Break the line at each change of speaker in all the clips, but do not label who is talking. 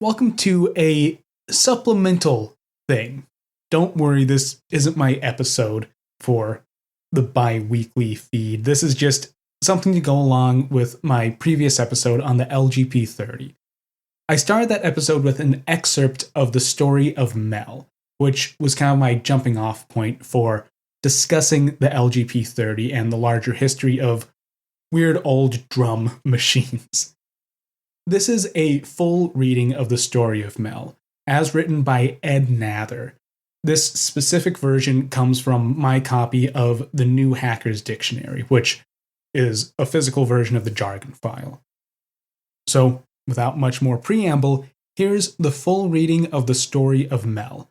Welcome to a supplemental thing. Don't worry, this isn't my episode for the bi-weekly feed. This is just something to go along with my previous episode on the LGP30. I started that episode with an excerpt of the Story of Mel, which was kind of my jumping off point for discussing the LGP30 and the larger history of weird old drum machines. This is a full reading of the Story of Mel, as written by Ed Nather. This specific version comes from my copy of the New Hacker's Dictionary, which is a physical version of the Jargon file. So, without much more preamble, here's the full reading of the Story of Mel.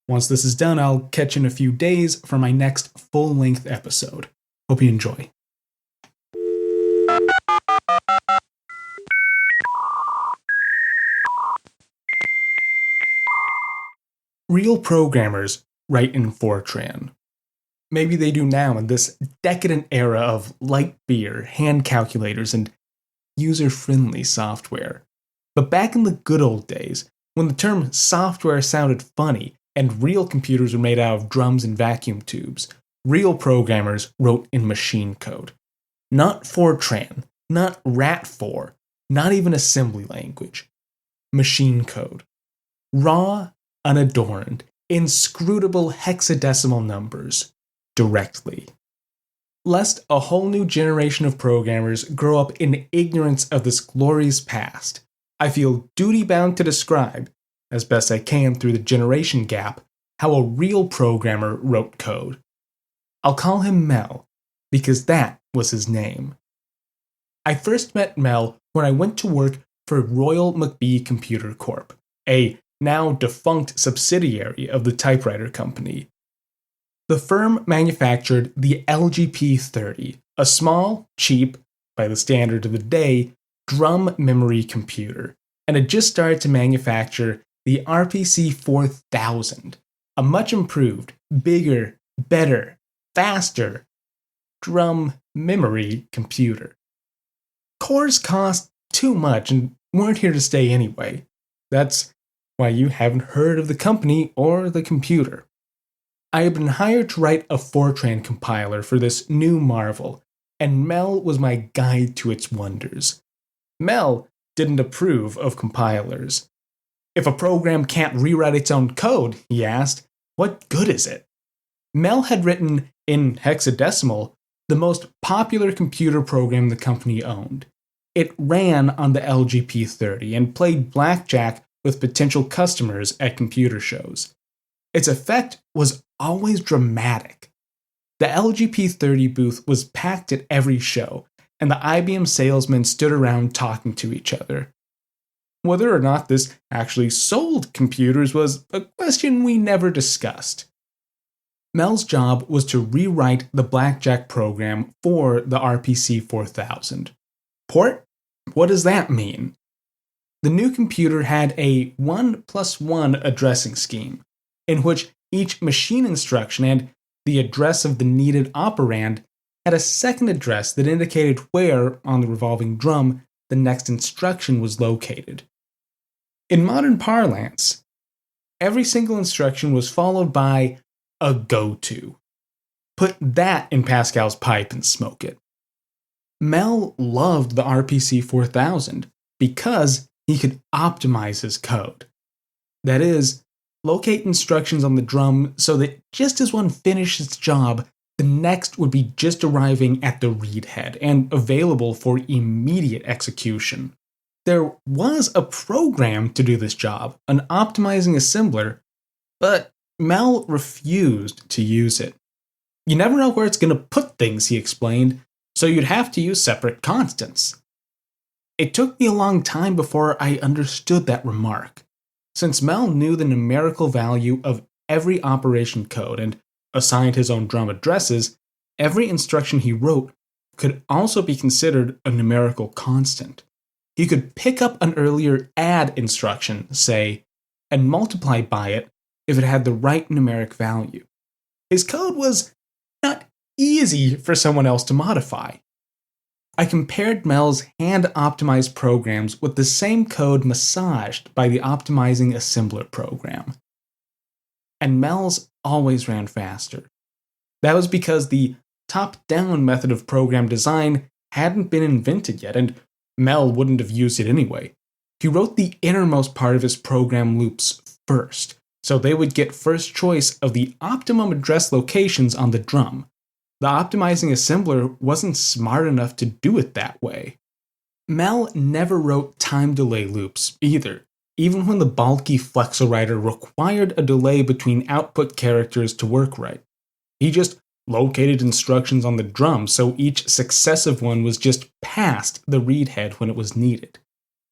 Once this is done, I'll catch you in a few days for my next full-length episode. Hope you enjoy. Real programmers write in Fortran. Maybe they do now in this decadent era of light beer, hand calculators, and user-friendly software. But back in the good old days, when the term software sounded funny and real computers were made out of drums and vacuum tubes, real programmers wrote in machine code. Not Fortran, not Rat4, not even assembly language. Machine code. Raw, unadorned, inscrutable hexadecimal numbers, directly. Lest a whole new generation of programmers grow up in ignorance of this glorious past, I feel duty-bound to describe, as best I can through the generation gap, how a real programmer wrote code. I'll call him Mel, because that was his name. I first met Mel when I went to work for Royal McBee Computer Corp., a now defunct subsidiary of the typewriter company. The firm manufactured the LGP30, a small, cheap, by the standard of the day, drum memory computer, and had just started to manufacture the RPC 4000, a much improved, bigger, better, faster drum memory computer. Cores cost too much and weren't here to stay anyway. That's why you haven't heard of the company or the computer. I had been hired to write a Fortran compiler for this new marvel, and Mel was my guide to its wonders. Mel didn't approve of compilers. If a program can't rewrite its own code, he asked, what good is it? Mel had written, in hexadecimal, the most popular computer program the company owned. It ran on the LGP30 and played blackjack with potential customers at computer shows. Its effect was always dramatic. The LGP30 booth was packed at every show, and the IBM salesmen stood around talking to each other. Whether or not this actually sold computers was a question we never discussed. Mel's job was to rewrite the blackjack program for the RPC 4000. Port? What does that mean? The new computer had a 1+1 addressing scheme, in which each machine instruction and the address of the needed operand had a second address that indicated where, on the revolving drum, the next instruction was located. In modern parlance, every single instruction was followed by a go-to. Put that in Pascal's pipe and smoke it. Mel loved the RPC 4000 because he could optimize his code. That is, locate instructions on the drum so that just as one finished its job, the next would be just arriving at the read head and available for immediate execution. There was a program to do this job, an optimizing assembler, but Mel refused to use it. You never know where it's going to put things, he explained, so you'd have to use separate constants. It took me a long time before I understood that remark. Since Mel knew the numerical value of every operation code and assigned his own drum addresses, every instruction he wrote could also be considered a numerical constant. He could pick up an earlier add instruction, say, and multiply by it if it had the right numeric value. His code was not easy for someone else to modify. I compared Mel's hand-optimized programs with the same code massaged by the optimizing assembler program. And Mel's always ran faster. That was because the top-down method of program design hadn't been invented yet, and Mel wouldn't have used it anyway. He wrote the innermost part of his program loops first, so they would get first choice of the optimum address locations on the drum. The optimizing assembler wasn't smart enough to do it that way. Mel never wrote time delay loops either, even when the bulky flexowriter required a delay between output characters to work right. He just located instructions on the drum so each successive one was just past the read head when it was needed.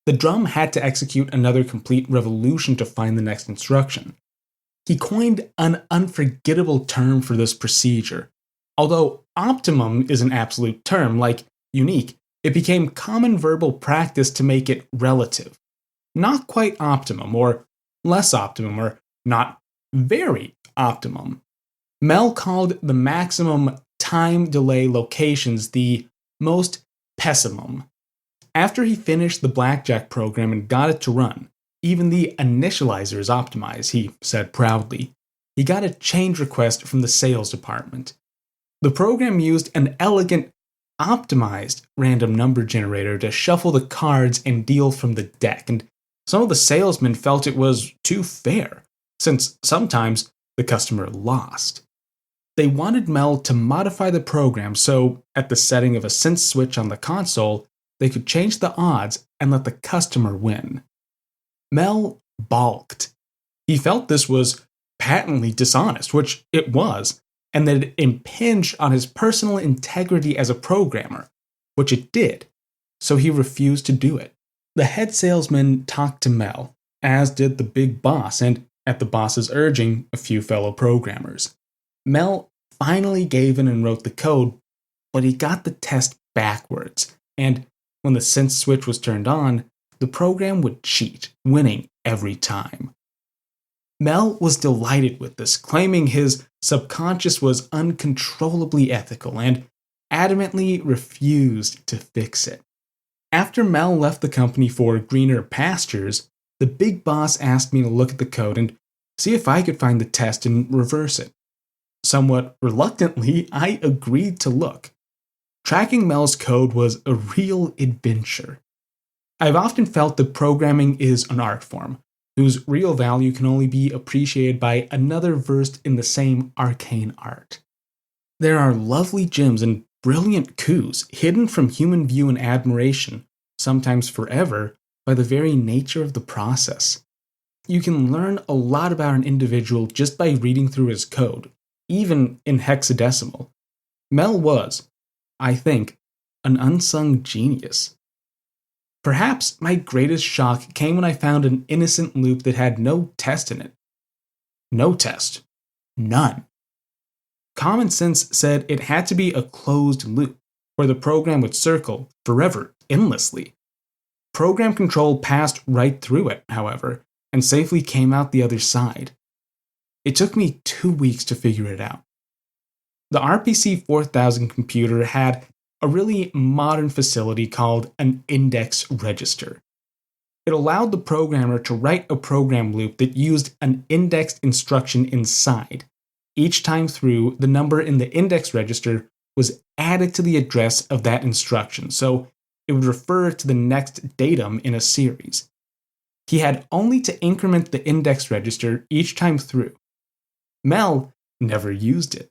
The drum had to execute another complete revolution to find the next instruction. He coined an unforgettable term for this procedure. Although optimum is an absolute term, like unique, it became common verbal practice to make it relative. Not quite optimum, or less optimum, or not very optimum. Mel called the maximum time delay locations the most pessimum. After he finished the blackjack program and got it to run, even the initializer is optimized, he said proudly. He got a change request from the sales department. The program used an elegant, optimized random number generator to shuffle the cards and deal from the deck, and some of the salesmen felt it was too fair, since sometimes the customer lost. They wanted Mel to modify the program so, at the setting of a sense switch on the console, they could change the odds and let the customer win. Mel balked. He felt this was patently dishonest, which it was, and that it impinged on his personal integrity as a programmer, which it did, so he refused to do it. The head salesman talked to Mel, as did the big boss, and, at the boss's urging, a few fellow programmers. Mel finally gave in and wrote the code, but he got the test backwards, and when the sense switch was turned on, the program would cheat, winning every time. Mel was delighted with this, claiming his subconscious was uncontrollably ethical and adamantly refused to fix it. After Mel left the company for greener pastures, the big boss asked me to look at the code and see if I could find the test and reverse it. Somewhat reluctantly, I agreed to look. Tracking Mel's code was a real adventure. I've often felt that programming is an art form, whose real value can only be appreciated by another versed in the same arcane art. There are lovely gems and brilliant coups hidden from human view and admiration, sometimes forever, by the very nature of the process. You can learn a lot about an individual just by reading through his code, even in hexadecimal. Mel was, I think, an unsung genius. Perhaps my greatest shock came when I found an innocent loop that had no test in it. No test. None. Common sense said it had to be a closed loop, where the program would circle forever, endlessly. Program control passed right through it, however, and safely came out the other side. It took me 2 weeks to figure it out. The RPC 4000 computer had a really modern facility called an index register. It allowed the programmer to write a program loop that used an indexed instruction inside. Each time through, the number in the index register was added to the address of that instruction, so it would refer to the next datum in a series. He had only to increment the index register each time through. Mel never used it.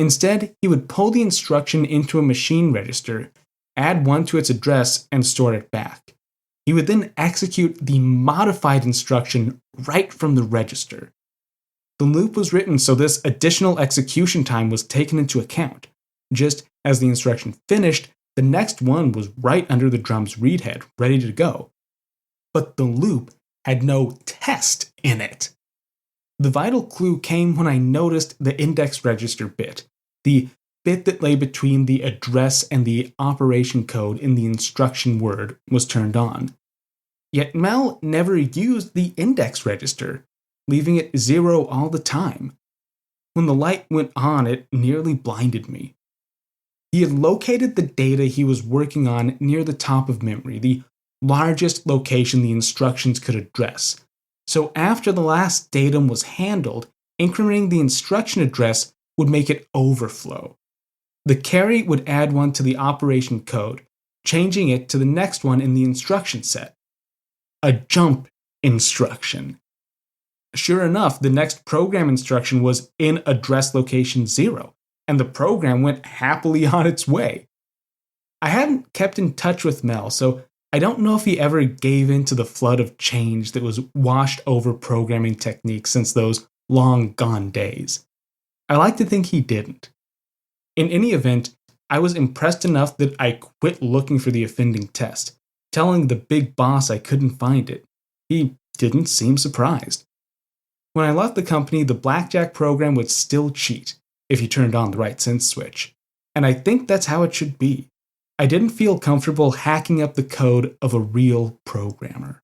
Instead, he would pull the instruction into a machine register, add one to its address, and store it back. He would then execute the modified instruction right from the register. The loop was written so this additional execution time was taken into account. Just as the instruction finished, the next one was right under the drum's read head, ready to go. But the loop had no test in it. The vital clue came when I noticed the index register bit, the bit that lay between the address and the operation code in the instruction word, was turned on. Yet Mel never used the index register, leaving it 0 all the time. When the light went on, it nearly blinded me. He had located the data he was working on near the top of memory, the largest location the instructions could address. So after the last datum was handled, incrementing the instruction address would make it overflow. The carry would add one to the operation code, changing it to the next one in the instruction set. A jump instruction. Sure enough, the next program instruction was in address location 0, and the program went happily on its way. I hadn't kept in touch with Mel, so I don't know if he ever gave in to the flood of change that was washed over programming techniques since those long gone days. I like to think he didn't. In any event, I was impressed enough that I quit looking for the offending test, telling the big boss I couldn't find it. He didn't seem surprised. When I left the company, the blackjack program would still cheat if you turned on the right sense switch, and I think that's how it should be. I didn't feel comfortable hacking up the code of a real programmer.